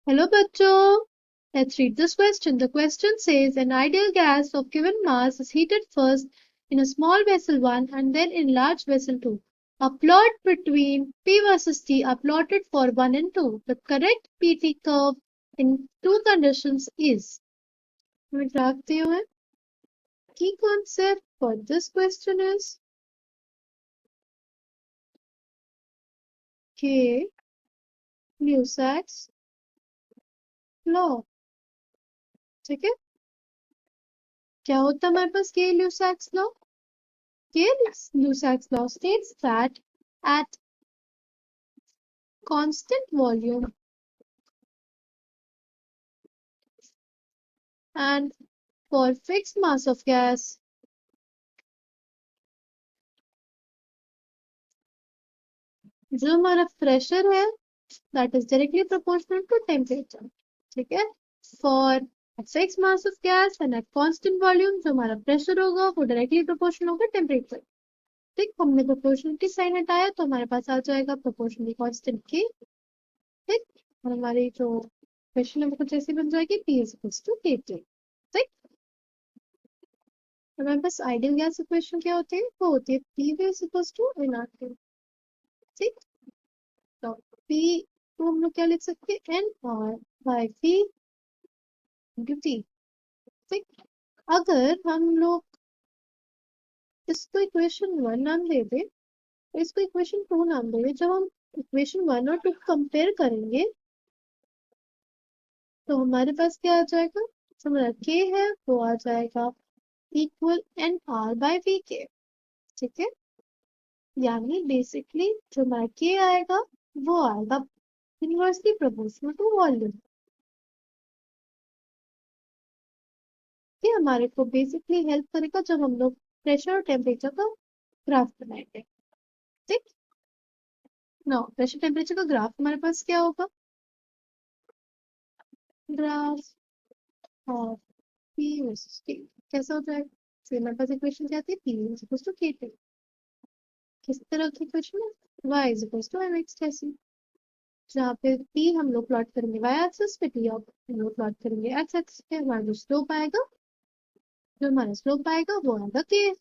Hello, bachcho. Let's read this question. The question says an ideal gas of given mass is heated first in a small vessel 1 and then in large vessel 2. A plot between P versus T are plotted for 1 and 2. The correct PT curve in two conditions is. मैं graph दिए हुए हैं. Key concept for this question is K Lusac's law. ठीक है? क्या होता है हमारे पास K Lusac's law? K Lusac's law states that at constant volume and for fixed mass of gas, जो हमारा प्रेशर है that is directly proportional to temperature. ठीक है? For a fixed mass of gas and at constant volume जो हमारा pressure होगा वो directly proportional होगा टेम्परेचर. ठीक, हमने प्रोपोर्शनलिटी साइन हटाया तो हमारे पास आ जाएगा प्रोपोर्शनली कांस्टेंट के. ठीक, और हमारी जो क्वेश्चन है वो कुछ ऐसी बन जाएगी P is equals to KT. ठीक, हमारे पास आइडियल गैस इक्वेशन क्या होती है? वो होती है P is equals to nRT. ठीक, तो P को हम लोग क्या लिख सकते हैं? NR by P into T. ठीक, अगर हम लोग इसको इक्वेशन 1 नाम दे दे और इसको इक्वेशन 2 नाम दे दे, जब हम इक्वेशन 1 और 2 कंपेयर करेंगे तो हमारे पास क्या आ जाएगा? जो हमारा K है वो आ जाएगा इक्वल NR by VK. ठीक है, यानी बेसिकली जो हमारा K आएगा वो आएगा इनवर्सली प्रोपोर्शनल टू वॉल्यूम. ये हमारे को बेसिकली हेल्प करेगा जब हम लोग प्रेशर और टेम्परेचर का ग्राफ बनाएंगे. ठीक, नो प्रेशर टेम्परेचर का ग्राफ हमारे पास क्या होगा? Graph of P versus T कैसा हो जाएगा? फिर हमारे पास इक्वेशन क्या आती है? P is equal to KT. किस तरह की इक्वेशन है? Y is equal to mx जैसी, जहाँ पे P हम लोग प्लॉट करेंगे y एक्सिस पे, T हम लोग प्लॉट करेंगे x एक्सिस पे. हमारा जो स्लोप आएगा वो आएगा K.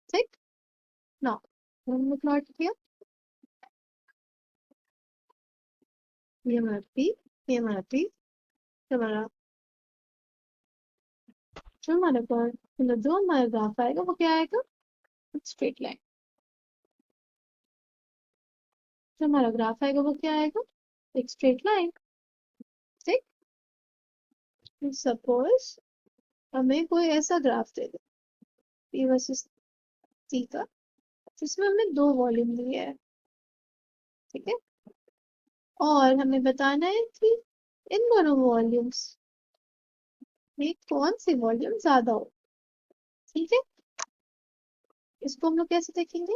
ठीक, ना हमने प्लॉट किया ये हमारा P, ये हमारा P, हमारा जो हमारा ग्राफ आएगा वो क्या आएगा? Straight line. जो हमारा ग्राफ आएगा वो क्या आएगा? एक स्ट्रेट लाइन. ठीक, सपोज हमें कोई ऐसा ग्राफ दे दे P वर्सेस T का, जिसमें हमने दो वॉल्यूम दिए है. ठीक है, और हमें बताना है कि इन दोनों वॉल्यूम्स में कौन सी वॉल्यूम ज्यादा हो. ठीक है, इसको हम लोग कैसे देखेंगे?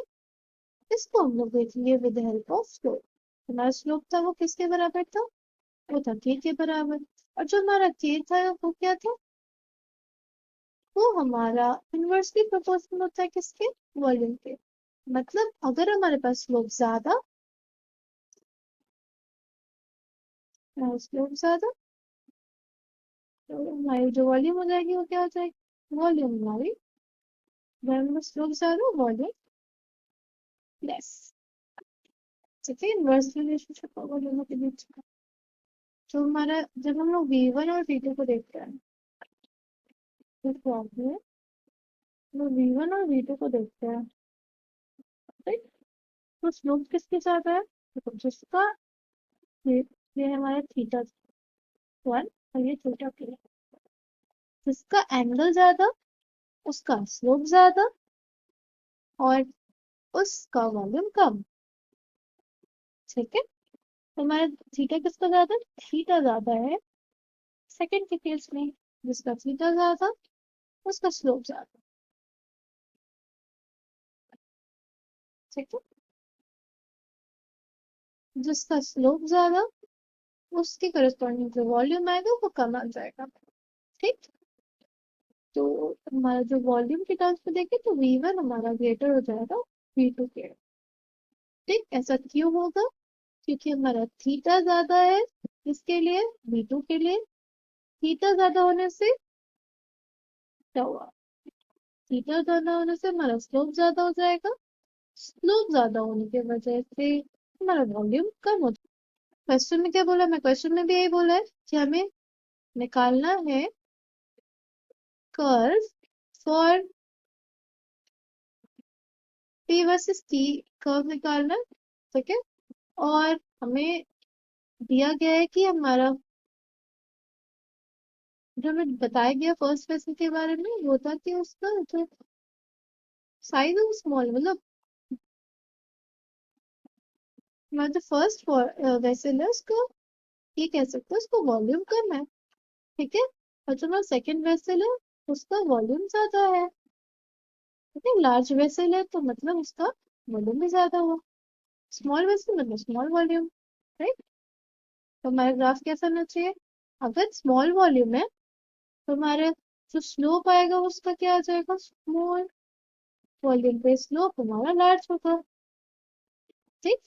इसको हम लोग देखेंगे विद हेल्प ऑफ स्लोप. हमारा स्लोप था वो किसके बराबर था? वो था K के बराबर. और जो हमारा K था वो क्या था? वो हमारा इनवर्सली प्रोपोर्शनल होता है किसके? वॉल्यूम के. मतलब अगर हमारे पास स्लोप ज्यादा तो हमारी जो वॉल्यूम हो जाएगी वो क्या हो जाएगी? वॉल्यूम हमारी स्लोप ज्यादा वॉल्यूम लेस. ठीक है, इनवर्स रिलेशनशिप होगा दोनों के बीच का. जो हमारा जब हम लोग V1 और V2 को देखते हैं तो V1 और V2 को देखते हैं. राइट, तो स्लोप किसके साथ है? तो जिसका ये, ये हमारा थीटा 1 और ये थीटा 2, जिसका एंगल ज्यादा उसका स्लोप ज्यादा और उसका वॉल्यूम कम. ठीक है, तो हमारा थीटा किसका ज्यादा? थीटा ज्यादा है सेकंड के केस में. जिसका थीटा ज्यादा उसका स्लोप ज्यादा. ठीक है, जिसका स्लोप ज्यादा उसके करस्पॉन्डिंग जो वॉल्यूम आएगा वो कम आ जाएगा. ठीक, तो हमारा जो वॉल्यूम के टर्म्स में देखें तो V1 हमारा ग्रेटर हो जाएगा V2 के. ठीक, ऐसा क्यों होगा? क्योंकि हमारा थीटा ज्यादा है किसके लिए? V2 के लिए। थीटा ज्यादा होने से क्या हुआ? थीटा ज्यादा होने से हमारा स्लोप ज्यादा हो जाएगा। स्लोप ज्यादा होने की वजह से हमारा वॉल्यूम कम हो जाएगा। क्वेश्चन में क्या बोला? मैं क्वेश्चन में भी यही बोला है कि हमें निकालना है curve for P versus T। Curve निकालना है, ठीक है। और हमें दिया गया है कि हमारा जो हमें बताया गया फर्स्ट वेसल के बारे में वो था कि उसका जो साइज है स्मॉल, मतलब हमारा जो फर्स्ट वेसल है उसको ये कह सकते हैं उसको वॉल्यूम कम है, ठीक है। और जो हमारा सेकेंड वेसल है उसका वॉल्यूम ज्यादा है, ठीक है। लार्ज वेसल है तो मतलब उसका वॉल्यूम भी ज्यादा हुआ। स्मॉल वेसल मतलब स्मॉल वॉल्यूम, राइट। तो हमारा ग्राफ कैसा होना चाहिए? अगर स्मॉल वॉल्यूम है तो हमारे जो स्लोप आएगा उसका क्या आ जाएगा? स्मॉल। वॉल्यूम पे स्लोप हमारा लार्ज होगा, ठीक।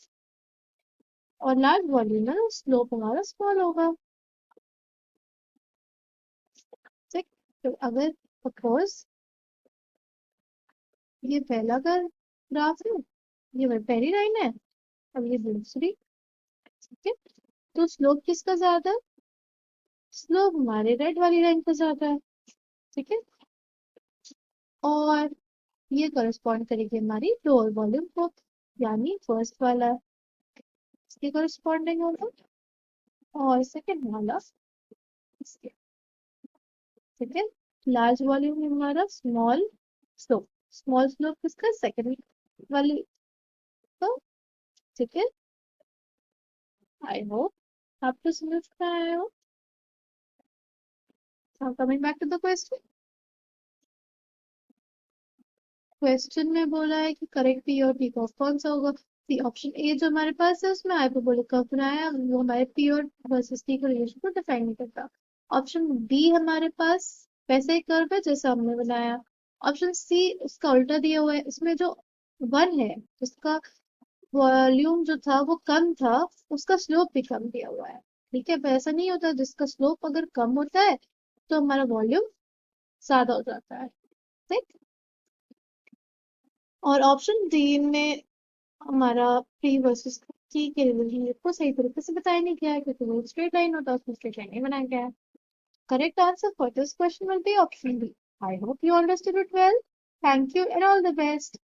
और लार्ज वॉल्यूम में स्लोप हमारा स्मॉल होगा, ठीक। तो अगर सपोज ये पहला का ग्राफ है, ये मेरी पहली लाइन है, अब ये दूसरी, ठीक है। तो स्लोप किसका ज्यादा है? स्लोप हमारे रेड वाली लाइन का ज्यादा है, ठीक है। और ये करस्पॉन्ड करेगी हमारी लोअर वॉल्यूम को, यानी फर्स्ट वाला इसके करस्पॉन्डिंग होगा और सेकेंड वाला इसके, ठीक है। लार्ज वॉल्यूम में हमारा स्मॉल स्लोप, स्मॉल स्लोप किसका? सेकेंड वाली का, ठीक है। आई होप आपको समझ में आया हो। Coming back to the question, question में बोला है कि करेक्ट पी और टी कर्व कौन सा होगा। सी ऑप्शन ए जो हमारे पास है उसमें हाइपरबोलिक कर्व बनाया है, वो हमारे पी और वर्सेस टी के रिलेशन को डिफाइन नहीं करता। ऑप्शन बी हमारे पास वैसे ही कर्व है जैसा हमने बनाया। ऑप्शन सी उसका उल्टा दिया हुआ है, इसमें जो वन है उसका वॉल्यूम जो था वो कम था, उसका स्लोप भी कम दिया हुआ है, ठीक है। पर ऐसा नहीं होता, जिसका स्लोप अगर कम होता है तो हमारा वॉल्यूम ज्यादा हो जाता है, ठीक। और ऑप्शन डी में हमारा प्री वर्सेस टी के रिलेशनशिप को सही तरीके से बताया नहीं गया है, क्योंकि वो स्ट्रेट लाइन होता है, उसमें स्ट्रेट लाइन नहीं बनाया गया है। Correct answer for this question will be option B. I hope you understood it well. Thank you and all the best.